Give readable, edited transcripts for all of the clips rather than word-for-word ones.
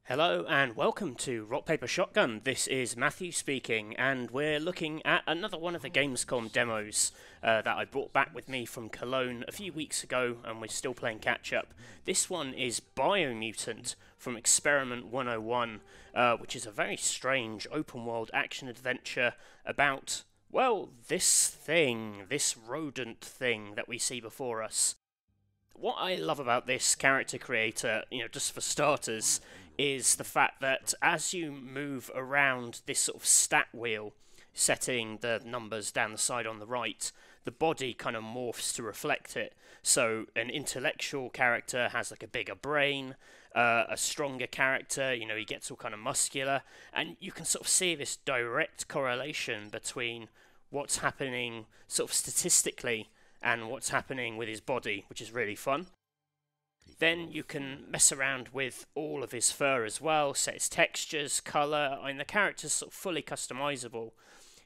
Hello and welcome to Rock Paper Shotgun. This is Matthew speaking, and we're looking at another one of the Gamescom demos that I brought back with me from Cologne a few weeks ago, and we're still playing catch up. This one is Biomutant from Experiment 101, which is a very strange open world action adventure about, well, this rodent thing that we see before us. What I love about this character creator, just for starters, is the fact that as you move around this sort of stat wheel, setting the numbers down the side on the right, the body kind of morphs to reflect it. So an intellectual character has like a bigger brain, a stronger character, he gets all kind of muscular, and you can sort of see this direct correlation between what's happening sort of statistically and what's happening with his body, which is really fun. Then you can mess around with all of his fur as well, set his textures, colour, and the character's sort of fully customizable.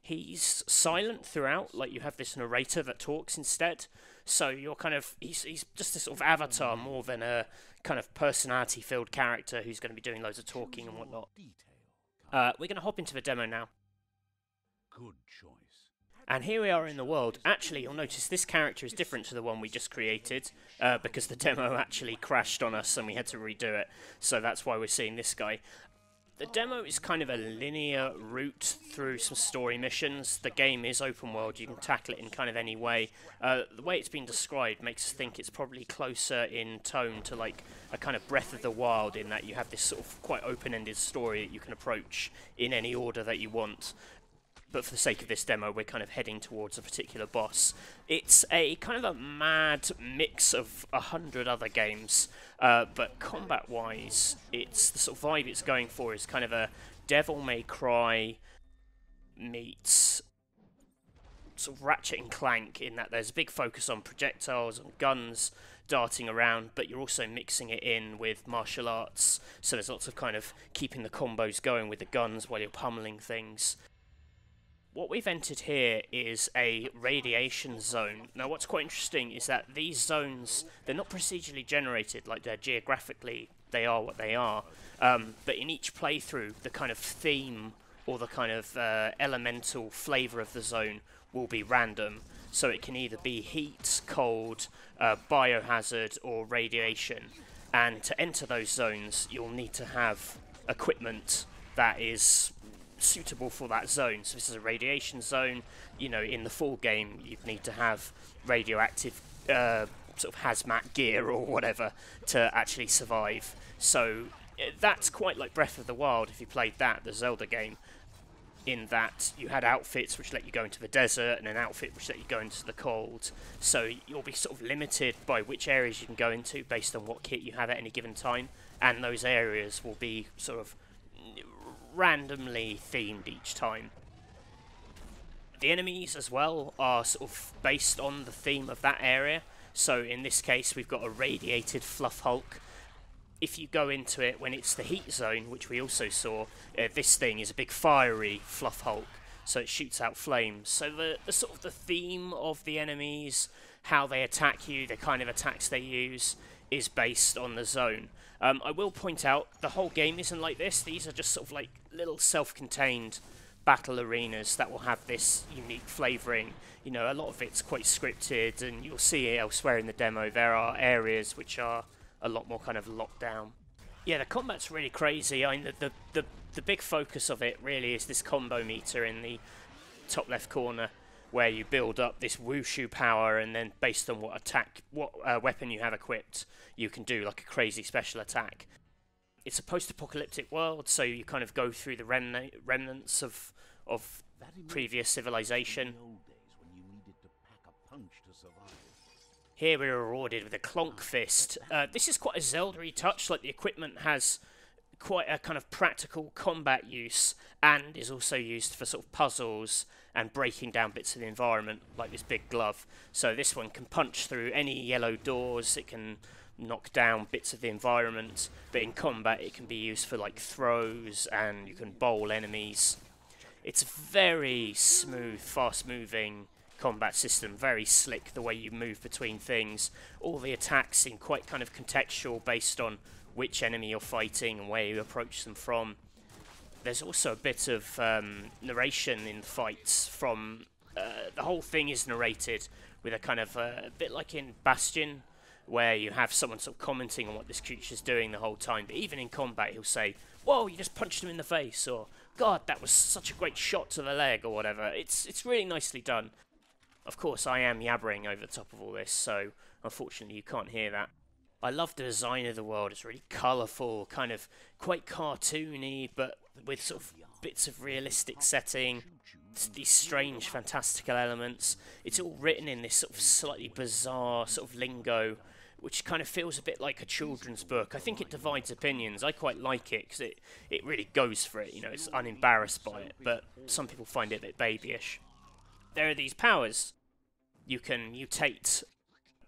He's silent throughout, like you have this narrator that talks instead, so you're he's just a sort of avatar more than a kind of personality-filled character who's going to be doing loads of talking and whatnot. We're going to hop into the demo now. Good choice. And here we are in the world. Actually, you'll notice this character is different to the one we just created, because the demo actually crashed on us and we had to redo it. So that's why we're seeing this guy. The demo is kind of a linear route through some story missions. The game is open world, you can tackle it in kind of any way. The way it's been described makes us think it's probably closer in tone to like a kind of Breath of the Wild, in that you have this sort of quite open-ended story that you can approach in any order that you want. But for the sake of this demo, we're kind of heading towards a particular boss. It's a kind of a mad mix of 100 other games, but combat-wise, it's the sort of vibe it's going for is kind of a Devil May Cry meets sort of Ratchet and Clank, in that there's a big focus on projectiles and guns darting around, but you're also mixing it in with martial arts, so there's lots of kind of keeping the combos going with the guns while you're pummeling things. What we've entered here is a radiation zone. Now what's quite interesting is that these zones, they're not procedurally generated, like they're geographically, they are what they are. But in each playthrough, the kind of theme or the kind of elemental flavour of the zone will be random. So it can either be heat, cold, biohazard or radiation. And to enter those zones, you'll need to have equipment that is suitable for that zone. So this is a radiation zone. In the full game you'd need to have radioactive sort of hazmat gear or whatever to actually survive. So that's quite like Breath of the Wild if you played that, the Zelda game, in that you had outfits which let you go into the desert and an outfit which let you go into the cold. So you'll be sort of limited by which areas you can go into based on what kit you have at any given time, and those areas will be sort of randomly themed each time. The enemies as well are sort of based on the theme of that area. So in this case we've got a radiated fluff Hulk. If you go into it when it's the heat zone, which we also saw, this thing is a big fiery fluff Hulk, so it shoots out flames. So the sort of the theme of the enemies, how they attack you, the kind of attacks they use, is based on the zone. I will point out, the whole game isn't like this. These are just sort of like little self-contained battle arenas that will have this unique flavouring. A lot of it's quite scripted, and you'll see it elsewhere in the demo. There are areas which are a lot more kind of locked down. Yeah, the combat's really crazy. I mean, the big focus of it really is this combo meter in the top left corner, where you build up this wushu power, and then based on what weapon you have equipped, you can do like a crazy special attack. It's a post-apocalyptic world, so you kind of go through the remnants of previous civilization. Here we are rewarded with a Klonk Fist. This is quite a Zelda-y touch, like the equipment has quite a kind of practical combat use, and is also used for sort of puzzles and breaking down bits of the environment, like this big glove. So this one can punch through any yellow doors, it can knock down bits of the environment, but in combat it can be used for like throws, and you can bowl enemies. It's very smooth, fast moving combat system, very slick the way you move between things. All the attacks seem quite kind of contextual based on which enemy you're fighting and where you approach them from. There's also a bit of narration in fights from... the whole thing is narrated with a kind of a bit like in Bastion, where you have someone sort of commenting on what this creature's doing the whole time. But even in combat, he'll say, "Whoa, you just punched him in the face," or "God, that was such a great shot to the leg," or whatever. It's really nicely done. Of course, I am yabbering over the top of all this, so unfortunately you can't hear that. I love the design of the world. It's really colourful, kind of quite cartoony, but with sort of bits of realistic setting. These strange, fantastical elements. It's all written in this sort of slightly bizarre sort of lingo, which kind of feels a bit like a children's book. I think it divides opinions. I quite like it because it really goes for it. You know, it's unembarrassed by it, but some people find it a bit babyish. There are these powers. You can mutate.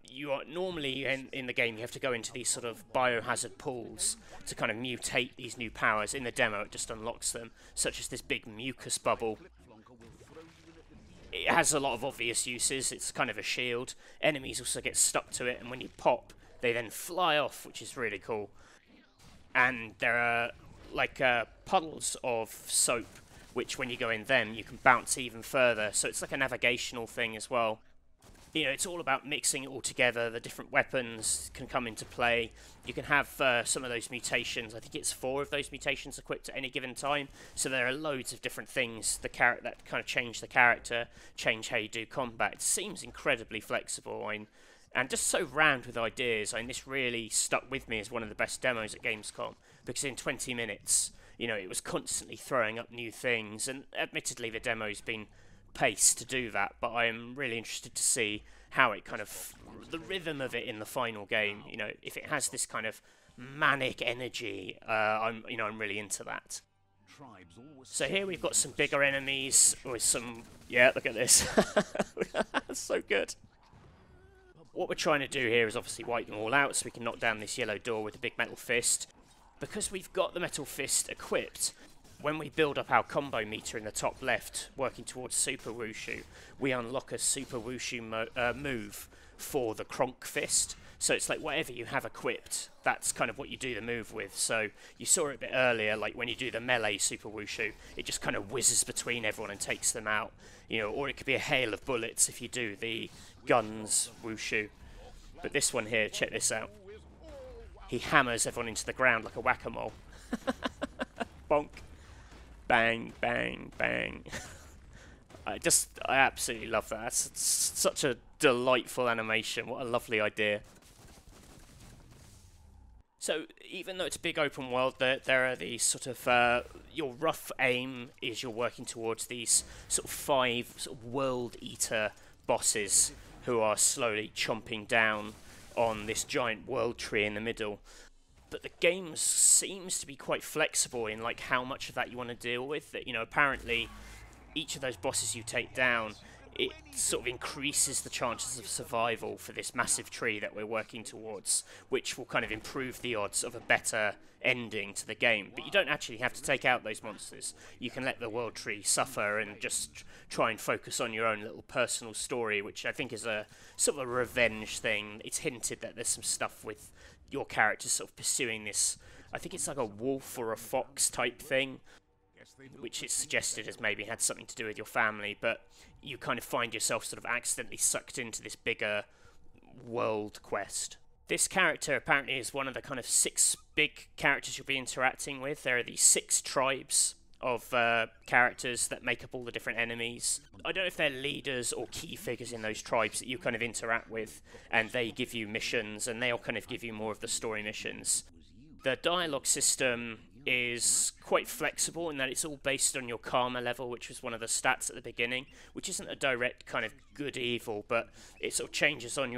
You are normally in the game you have to go into these sort of biohazard pools to kind of mutate these new powers. In the demo it just unlocks them, such as this big mucus bubble. It has a lot of obvious uses. It's kind of a shield. Enemies also get stuck to it, and when you pop they then fly off, which is really cool. And there are like puddles of soap, which when you go in them you can bounce even further, so it's like a navigational thing as well. You know, it's all about mixing it all together. The different weapons can come into play. You can have some of those mutations. I think it's 4 of those mutations equipped at any given time. So there are loads of different things that kind of change the character, change how you do combat. It seems incredibly flexible and just so rammed with ideas. I mean, this really stuck with me as one of the best demos at Gamescom, because in 20 minutes, you know, it was constantly throwing up new things. And admittedly, the demo's been pace to do that, but I am really interested to see how it kind of the rhythm of it in the final game. You know, if it has this kind of manic energy, I'm really into that. So here we've got some bigger enemies with some, yeah, look at this. That's so good. What we're trying to do here is obviously wipe them all out so we can knock down this yellow door with a big metal fist. Because we've got the metal fist equipped, when we build up our combo meter in the top left, working towards Super Wushu, we unlock a Super Wushu move for the Klonk Fist. So it's like whatever you have equipped, that's kind of what you do the move with. So you saw it a bit earlier, like when you do the melee Super Wushu, it just kind of whizzes between everyone and takes them out. You know, or it could be a hail of bullets if you do the guns Wushu. But this one here, check this out. He hammers everyone into the ground like a whack-a-mole. Bonk. Bang, bang, bang. I absolutely love that. It's such a delightful animation. What a lovely idea. So, even though it's a big open world, there are these sort of... your rough aim is you're working towards these sort of 5 sort of world eater bosses who are slowly chomping down on this giant world tree in the middle. But the game seems to be quite flexible in like how much of that you want to deal with. That, you know, apparently each of those bosses you take down, it sort of increases the chances of survival for this massive tree that we're working towards, which will kind of improve the odds of a better ending to the game. But you don't actually have to take out those monsters. You can let the world tree suffer and just try and focus on your own little personal story, which I think is a sort of a revenge thing. It's hinted that there's some stuff with your character sort of pursuing this, I think it's like a wolf or a fox type thing, which is suggested as maybe had something to do with your family, but you kind of find yourself sort of accidentally sucked into this bigger world quest. This character apparently is one of the kind of 6 big characters you'll be interacting with. There are these 6 tribes of characters that make up all the different enemies. I don't know if they're leaders or key figures in those tribes that you kind of interact with, and they give you missions, and they'll kind of give you more of the story missions. The dialogue system is quite flexible in that it's all based on your karma level, which was one of the stats at the beginning, which isn't a direct kind of good-evil, but it sort of changes on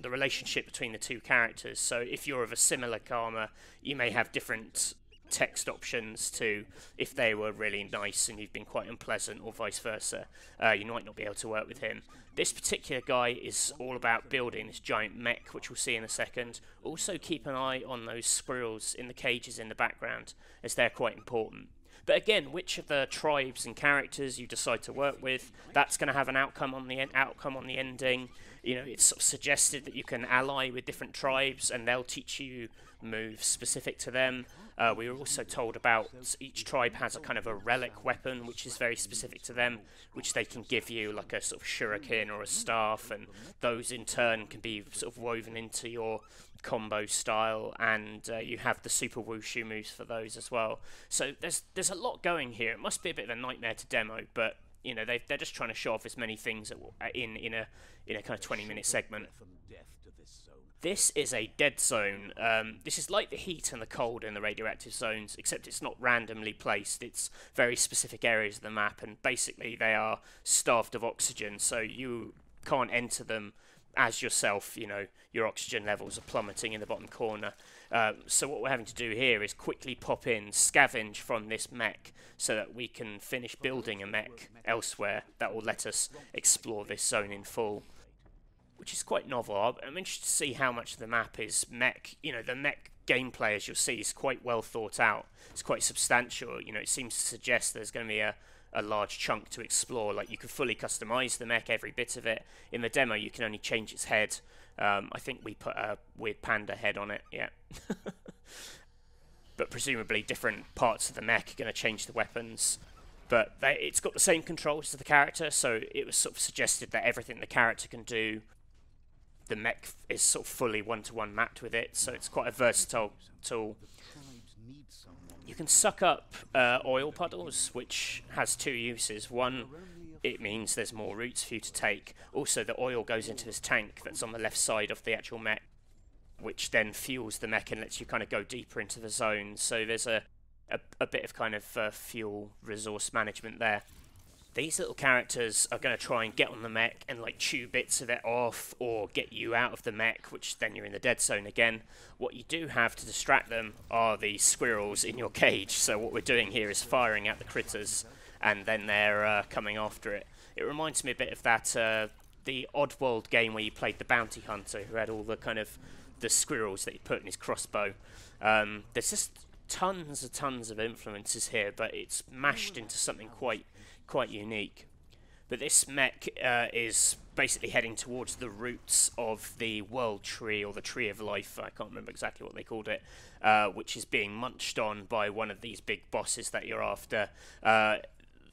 the relationship between the 2 characters. So if you're of a similar karma, you may have different text options to if they were really nice and you've been quite unpleasant, or vice versa. You might not be able to work with him. This particular guy is all about building this giant mech, which we'll see in a second. Also keep an eye on those squirrels in the cages in the background, as they're quite important. But again, which of the tribes and characters you decide to work with, that's going to have an outcome on the ending. You know, it's sort of suggested that you can ally with different tribes, and they'll teach you moves specific to them. We were also told about each tribe has a kind of a relic weapon which is very specific to them, which they can give you, like a sort of shuriken or a staff, and those in turn can be sort of woven into your combo style, and you have the super wushu moves for those as well. So there's a lot going here. It must be a bit of a nightmare to demo, but you know they're just trying to show off as many things in a kind of 20-minute segment. This is a dead zone. This is like the heat and the cold in the radioactive zones, except it's not randomly placed. It's very specific areas of the map, and basically they are starved of oxygen, so you can't enter them as yourself. You know, your oxygen levels are plummeting in the bottom corner. So what we're having to do here is quickly pop in, scavenge from this mech, so that we can finish building a mech elsewhere that will let us explore this zone in full, which is quite novel. I'm interested to see how much of the map is mech. You know, the mech gameplay, as you'll see, is quite well thought out. It's quite substantial. You know, it seems to suggest there's going to be a large chunk to explore. Like, you can fully customize the mech, every bit of it. In the demo, you can only change its head. I think we put a weird panda head on it, yeah. But presumably different parts of the mech are going to change the weapons. But it's got the same controls as the character, so it was sort of suggested that everything the character can do, the mech is sort of fully one-to-one mapped with it, so it's quite a versatile tool. You can suck up oil puddles, which has two uses. One, it means there's more routes for you to take. Also, the oil goes into this tank that's on the left side of the actual mech, which then fuels the mech and lets you kind of go deeper into the zone. So there's a bit of kind of fuel resource management there. These little characters are going to try and get on the mech and like chew bits of it off, or get you out of the mech, which then you're in the dead zone again. What you do have to distract them are the squirrels in your cage. So what we're doing here is firing at the critters, and then they're coming after it. It reminds me a bit of that the Oddworld game where you played the bounty hunter who had all the kind of the squirrels that he put in his crossbow. There's just tons of influences here, but it's mashed into something quite unique. But this mech is basically heading towards the roots of the world tree, or the tree of life. I can't remember exactly what they called it, which is being munched on by one of these big bosses that you're after.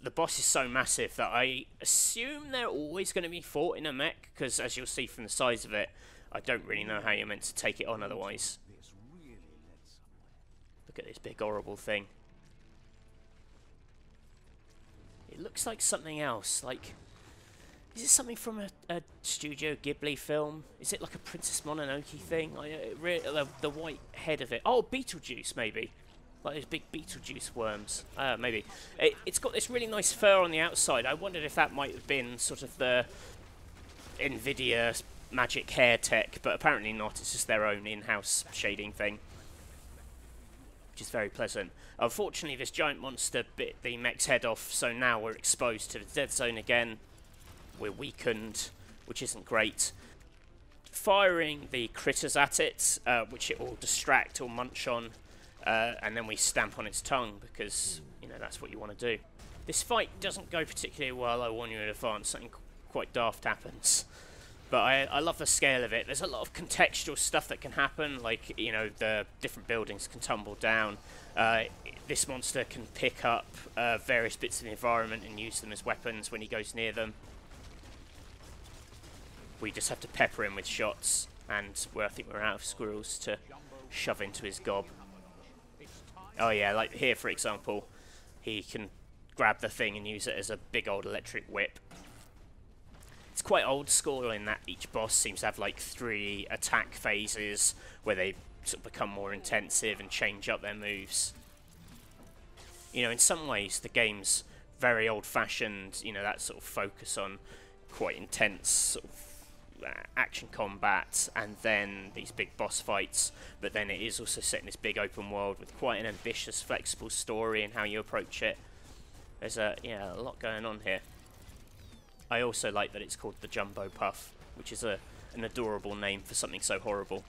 The boss is so massive that I assume they're always going to be fought in a mech, because as you'll see from the size of it, I don't really know how you're meant to take it on otherwise. Look at this big horrible thing. It looks like something else. Like, is it something from a Studio Ghibli film? Is it like a Princess Mononoke thing? The white head of it. Oh, Beetlejuice, maybe. Like those big Beetlejuice worms. Maybe. It's got this really nice fur on the outside. I wondered if that might have been sort of the NVIDIA magic hair tech, but apparently not. It's just their own in-house shading thing, which is very pleasant. Unfortunately, this giant monster bit the mech's head off, so now we're exposed to the dead zone again. We're weakened, which isn't great. Firing the critters at it, which it will distract or munch on, and then we stamp on its tongue, because, you know, that's what you want to do. This fight doesn't go particularly well, I warn you in advance. Something quite daft happens. But I love the scale of it. There's a lot of contextual stuff that can happen, like, you know, the different buildings can tumble down. This monster can pick up various bits of the environment and use them as weapons when he goes near them. We just have to pepper him with shots, and I think we're out of squirrels to shove into his gob. Oh yeah, like here for example, he can grab the thing and use it as a big old electric whip. It's quite old school in that each boss seems to have like 3 attack phases where they sort of become more intensive and change up their moves. You know, in some ways the game's very old-fashioned, you know, that sort of focus on quite intense sort of action combat and then these big boss fights, but then it is also set in this big open world with quite an ambitious, flexible story and how you approach it. There's a lot going on here. I also like that it's called the Jumbo Puff, which is an adorable name for something so horrible.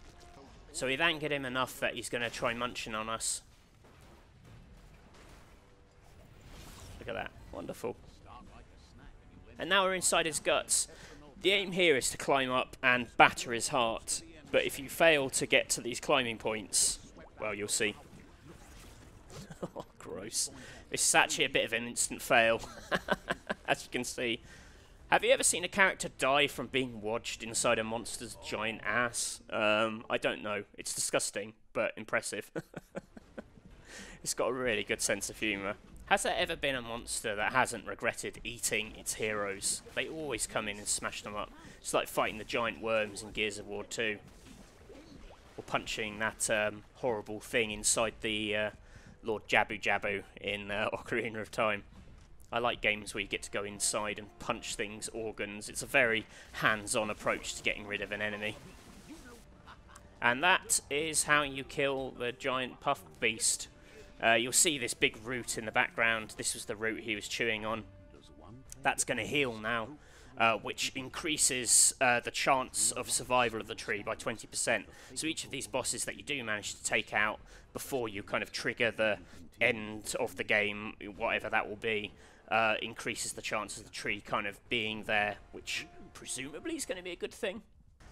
So we've angered him enough that he's going to try munching on us. Look at that. Wonderful. And now we're inside his guts. The aim here is to climb up and batter his heart, but if you fail to get to these climbing points, Well, you'll see. Oh, gross. This is actually a bit of an instant fail, as you can see. Have you ever seen a character die from being wedged inside a monster's giant ass? I don't know. It's disgusting, but impressive. It's got a really good sense of humour. Has there ever been a monster that hasn't regretted eating its heroes? They always come in and smash them up. It's like fighting the giant worms in Gears of War 2. Or punching that horrible thing inside the Lord Jabu Jabu in Ocarina of Time. I like games where you get to go inside and punch things, organs. It's a very hands-on approach to getting rid of an enemy. And that is how you kill the giant puff beast. You'll see this big root in the background. This was the root he was chewing on. That's going to heal now, which increases the chance of survival of the tree by 20%. So each of these bosses that you do manage to take out before you kind of trigger the end of the game, whatever that will be, increases the chance of the tree kind of being there, which presumably is going to be a good thing.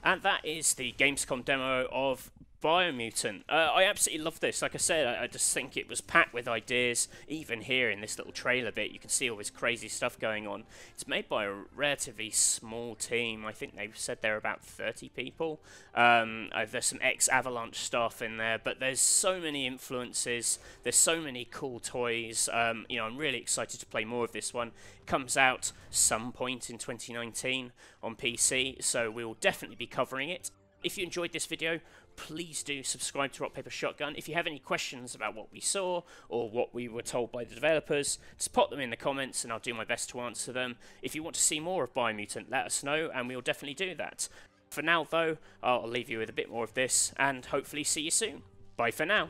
And that is the Gamescom demo of Biomutant. I absolutely love this. Like I said, I just think it was packed with ideas. Even here in this little trailer bit, you can see all this crazy stuff going on. It's made by a relatively small team. I think they've said they're about 30 people. There's some ex-Avalanche stuff in there, but there's so many influences. There's so many cool toys. You know, I'm really excited to play more of this one. It comes out some point in 2019 on PC, so we will definitely be covering it. If you enjoyed this video, please do subscribe to Rock Paper Shotgun. If you have any questions about what we saw or what we were told by the developers, just pop them in the comments and I'll do my best to answer them. If you want to see more of Biomutant, let us know and we'll definitely do that. For now though, I'll leave you with a bit more of this and hopefully see you soon. Bye for now.